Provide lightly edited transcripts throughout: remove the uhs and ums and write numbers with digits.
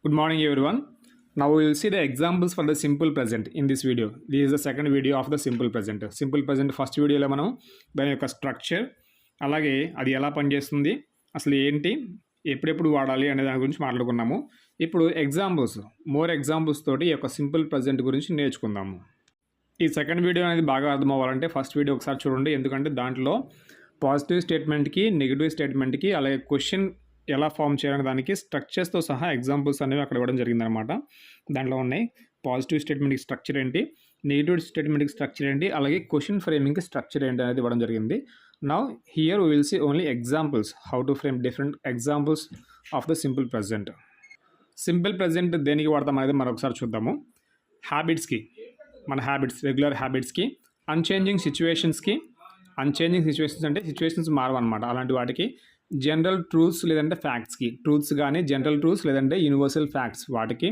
Good morning, everyone. Now we will see the examples for the simple present in this video. This is the second video of the simple present. Simple present first వీడియోలో మనం దాని యొక్క structure అలాగే అది ఎలా పనిచేస్తుంది అసలు ఏంటి ఎప్పుడెప్పుడు వాడాలి అనే దాని గురించి మాట్లాడుకున్నాము. ఇప్పుడు మోర్ ఎగ్జాంపుల్స్ తోటి ఈ యొక్క సింపుల్ ప్రజెంట్ గురించి నేర్చుకుందాము. ఈ సెకండ్ వీడియో అనేది బాగా అర్థం అవ్వాలంటే ఫస్ట్ వీడియో ఒకసారి చూడండి, ఎందుకంటే దాంట్లో పాజిటివ్ స్టేట్మెంట్కి నెగిటివ్ స్టేట్మెంట్కి అలాగే క్వశ్చన్ ఎలా ఫామ్ చేయాలనే దానికి స్ట్రక్చర్స్తో సహా ఎగ్జాంపుల్స్ అనేవి అక్కడ ఇవ్వడం జరిగిందనమాట. దాంట్లో ఉన్నాయి పాజిటివ్ స్టేట్మెంట్కి స్ట్రక్చర్ ఏంటి, నెగిటివ్ స్టేట్మెంట్కి స్ట్రక్చర్ ఏంటి, అలాగే క్వశ్చన్ ఫ్రేమింగ్కి స్ట్రక్చర్ ఏంటి అనేది ఇవ్వడం జరిగింది. Now here we will see only examples, how to frame different examples of the simple present. Simple present దేనికి వాడతాం అనేది మరొకసారి చూద్దాము. హ్యాబిట్స్కి, మన రెగ్యులర్ హ్యాబిట్స్కి, అన్చేంజింగ్ సిచ్యువేషన్స్కి, అన్చేంజింగ్ సిచ్యువేషన్స్ అంటే సిచ్యువేషన్స్ మారవన్నమాట, అలాంటి వాటికి, జనరల్ ట్రూత్స్ లేదంటే ఫ్యాక్ట్స్కి, ట్రూత్స్ కానీ జనరల్ ట్రూత్స్ లేదంటే యూనివర్సల్ ఫ్యాక్ట్స్ వాటికి,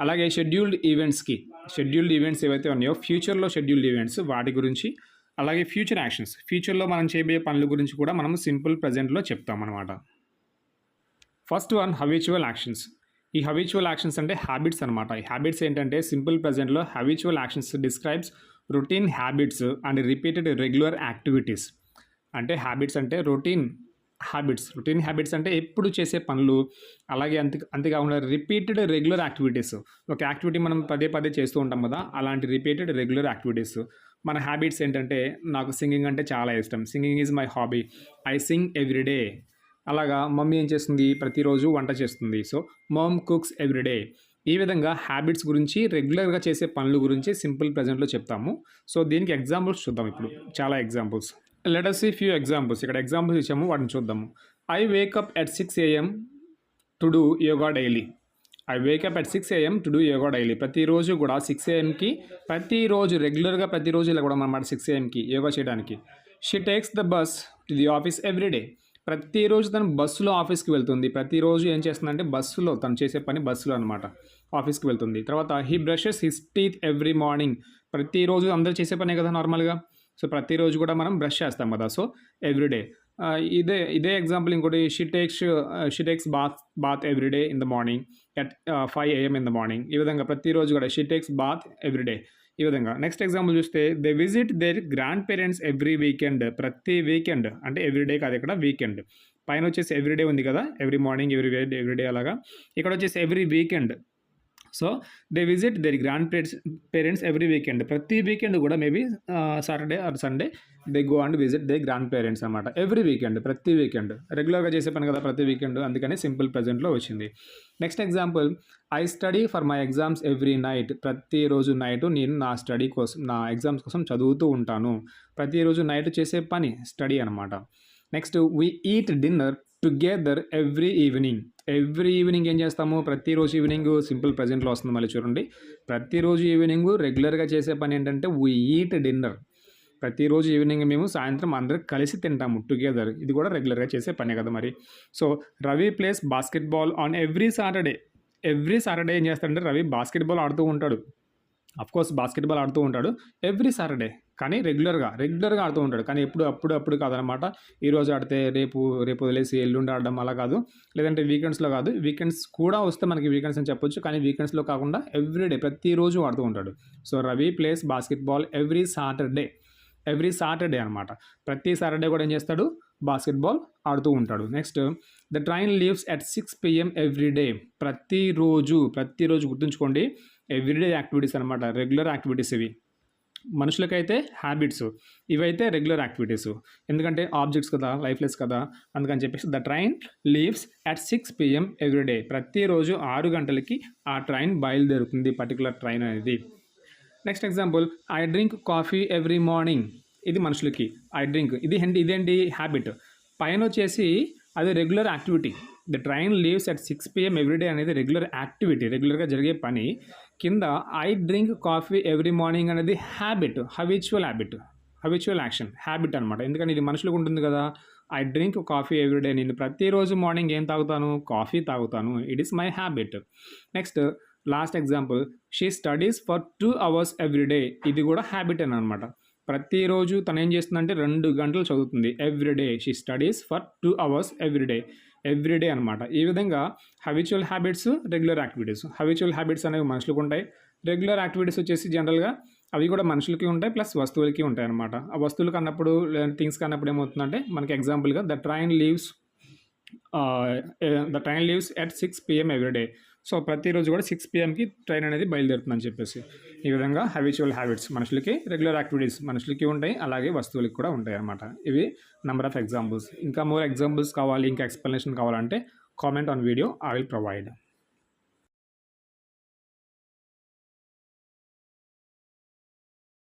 అలాగే షెడ్యూల్డ్ ఈవెంట్స్ ఏవైతే ఉన్నాయో ఫ్యూచర్లో షెడ్యూల్డ్ ఈవెంట్స్ వాటి గురించి, అలాగే ఫ్యూచర్ యాక్షన్స్, ఫ్యూచర్లో మనం చేయబోయే పనుల గురించి కూడా మనం సింపుల్ ప్రజెంట్లో చెప్తాం అనమాట. First one habitual actions. ఈ హబిచువల్ యాక్షన్స్ అంటే హ్యాబిట్స్ అనమాట. ఈ హ్యాబిట్స్ ఏంటంటే సింపుల్ ప్రజెంట్లో habitual actions describes routine habits and repeated regular activities. అంటే హ్యాబిట్స్ అంటే రొటీన్ హ్యాబిట్స్ అంటే ఎప్పుడు చేసే పనులు, అలాగే అంతేకాకుండా రిపీటెడ్ రెగ్యులర్ యాక్టివిటీస్. ఒక యాక్టివిటీ మనం పదే పదే చేస్తూ ఉంటాం కదా, అలాంటి రిపీటెడ్ రెగ్యులర్ యాక్టివిటీస్. మన హ్యాబిట్స్ ఏంటంటే నాకు సింగింగ్ అంటే చాలా ఇష్టం, singing is my hobby, I sing every day. అలాగా మమ్మీ ఏం చేస్తుంది, ప్రతిరోజు వంట చేస్తుంది, సో మమ్ కుక్స్ ఎవ్రీడే. ఈ విధంగా హ్యాబిట్స్ గురించి, రెగ్యులర్గా చేసే పనుల గురించి సింపుల్ ప్రజెంట్లో చెప్తాము. సో దీనికి ఎగ్జాంపుల్స్ చూద్దాం. ఇప్పుడు చాలా examples. Let us see few examples. ఇక్కడ ఎగ్జాంపుల్స్ ఇచ్చాము, వాటిని చూద్దాము. I wake up at 6 AM to do yoga daily. ప్రతిరోజు కూడా 6 AMకి, రెగ్యులర్గా ప్రతిరోజు ఇలా కూడా అన్నమాట 6 AMకి యోగా చేయడానికి. She takes the bus to the office everyday. ప్రతిరోజు తను బస్సులో ఆఫీస్కి వెళ్తుంది. ప్రతిరోజు ఏం చేస్తుందంటే బస్సులో, తను చేసే పని బస్సులో అనమాట, ఆఫీస్కి వెళ్తుంది. తర్వాత he brushes his teeth every morning. ప్రతిరోజు అందరూ చేసే పనే కదా నార్మల్గా, సో ప్రతిరోజు కూడా మనం బ్రష్ చేస్తాం కదా, సో ఎవ్రీడే. ఇదే ఎగ్జాంపుల్ ఇంకోటి, she takes bath every day in the morning at 5 AM in the morning. ఈ విధంగా ప్రతిరోజు కూడా షీ టేక్స్ బాత్ ఎవ్రీడే. ఈ విధంగా నెక్స్ట్ ఎగ్జాంపుల్ చూస్తే, they visit their grandparents every weekend. ప్రతి వీకెండ్ అంటే ఎవ్రీడే కాదు, ఇక్కడ వీకెండ్. పైన వచ్చేసి ఎవ్రీడే ఉంది కదా, ఎవ్రీ మార్నింగ్ ఎవ్రీడే అలాగా. ఇక్కడ వచ్చేసి every weekend. So they visit their grandparents every weekend. ప్రతి వీకెండ్ కూడా maybe Saturday or Sunday they go and visit the grandparents అనమాట. ఎవ్రీ వీకెండ్, ప్రతి వీకెండ్, రెగ్యులర్గా చేసే పని కదా ప్రతి వీకెండ్, అందుకని సింపుల్ ప్రజెంట్లో వచ్చింది. Next example, I study for my exams every night. ప్రతిరోజు నైట్ నేను నా స్టడీ కోసం, నా ఎగ్జామ్స్ కోసం చదువుతూ ఉంటాను. ప్రతిరోజు నైట్ చేసే పని స్టడీ అనమాట. Next, we eat dinner together every evening ఏం చేస్తాము, ప్రతిరోజు ఈవినింగ్ సింపుల్ ప్రజెంట్లో వస్తుంది. మళ్ళీ చూడండి, ప్రతిరోజు ఈవినింగ్ రెగ్యులర్గా చేసే పని ఏంటంటే వీ ఈట్ డిన్నర్. ప్రతిరోజు ఈవినింగ్ మేము సాయంత్రం అందరం కలిసి తింటాము, టుగెదర్. ఇది కూడా రెగ్యులర్గా చేసే పనే కదా మరి. So Ravi place basketball on every Saturday ఏం చేస్తాడంటే రవి బాస్కెట్బాల్ ఆడుతూ ఉంటాడు. అఫ్కోర్స్ బాస్కెట్బాల్ ఆడుతూ ఉంటాడు ఎవ్రీ సాటర్డే, కానీ రెగ్యులర్గా ఆడుతూ ఉంటాడు. కానీ అప్పుడు కాదనమాట. ఈరోజు ఆడితే రేపు వదిలేసి ఎల్లుండి ఆడడం అలా కాదు, లేదంటే వీకెండ్స్లో కాదు. వీకెండ్స్ కూడా వస్తే మనకి వీకెండ్స్ అని చెప్పొచ్చు, కానీ వీకెండ్స్లో కాకుండా ఎవ్రీడే, ప్రతిరోజు ఆడుతూ ఉంటాడు. So Ravi place basketball every Saturday అనమాట. ప్రతి సాటర్డే కూడా ఏం చేస్తాడు, బాస్కెట్బాల్ ఆడుతూ ఉంటాడు. Next, the train leaves at 6 PM everyday. ప్రతిరోజు గుర్తుంచుకోండి, ఎవ్రీడే యాక్టివిటీస్ అనమాట, రెగ్యులర్ యాక్టివిటీస్ ఇవి. మనుషులకైతే హ్యాబిట్స్, ఇవైతే రెగ్యులర్ యాక్టివిటీస్. ఎందుకంటే ఆబ్జెక్ట్స్ కదా, లైఫ్లెస్ కదా, అందుకని చెప్పేసి the train leaves at 6 PM everyday. ప్రతిరోజు 6 గంటలకి ఆ ట్రైన్ బయలుదేరుతుంది, పర్టికులర్ ట్రైన్ అనేది. Next example, I drink coffee every morning. ఇది మనుషులకి, ఐ డ్రింక్, ఇదేంటి హ్యాబిట్. పైన వచ్చేసి అది regular activity. The train leaves at 6 PM everyday అనేది రెగ్యులర్ యాక్టివిటీ, రెగ్యులర్గా జరిగే పని. కింద I drink coffee every morning అనేది హబిచువల్ యాక్షన్, హ్యాబిట్ అనమాట. ఎందుకంటే ఇది మనుషులకు ఉంటుంది కదా. ఐ డ్రింక్ కాఫీ ఎవ్రీడే, నేను ప్రతిరోజు మార్నింగ్ ఏం తాగుతాను, కాఫీ తాగుతాను, it is my habit. Next last example, she studies for 2 hours everyday. ఇది కూడా హ్యాబిట్ అనమాట. ప్రతిరోజు తను ఏం చేస్తుందంటే 2 గంటలు చదువుతుంది. Everyday she studies for 2 hours everyday. Everyday అనమాట. ఈ విధంగా habitual habits, regular activities. Habitual habits అనేవి మనుషులకు ఉంటాయి. రెగ్యులర్ యాక్టివిటీస్ వచ్చేసి జనరల్గా అవి కూడా మనుషులకి ఉంటాయి, ప్లస్ వస్తువులకి ఉంటాయి అనమాట. ఆ వస్తువులకు అన్నప్పుడు థింగ్స్కి అన్నప్పుడు ఏమవుతుందంటే మనకి ఎగ్జాంపుల్గా the train leaves at 6 PM everyday. So ప్రతిరోజు కూడా 6 PMకి ట్రైన్ అనేది బయలుదేరుతుందని చెప్పేసి. ఈ విధంగా హ్యాబిచువల్ హ్యాబిట్స్ మనుషులకి, రెగ్యులర్ యాక్టివిటీస్ మనుషులకి ఉంటాయి, అలాగే వస్తువులకి కూడా ఉంటాయి అన్నమాట. ఇవి నెంబర్ ఆఫ్ ఎగ్జాంపుల్స్. ఇంకా మోర్ ఎగ్జాంపుల్స్ కావాలి, ఇంకా ఎక్స్ప్లెనేషన్ కావాలంటే comment on video, I will provide.